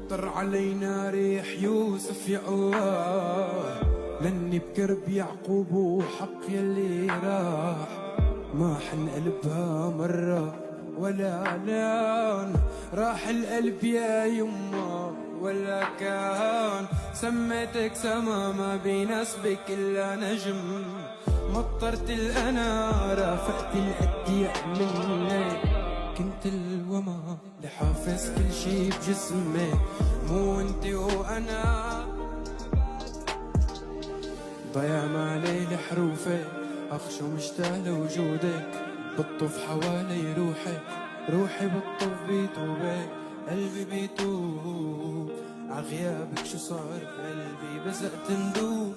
طر علينا ريح يوسف يا الله، لاني بكرب يعقوب وحق يلي راح، ما حنقلبها مرة ولا لان، راح القلب يا يما ولا كان، سميتك سما ما بيناسبك الا نجم، مطرت الانا رافقت الاديع منك، كنت الوما لحافظ كل شي بجسمي، مو انتي وانا ضيع مع ليل حروفي، اخشى مشتاق لوجودك، بطف حوالي روحي، روحي بطف بيتوبك، قلبي بيتوب عغيابك، شو صار قلبي بزقت ندوب.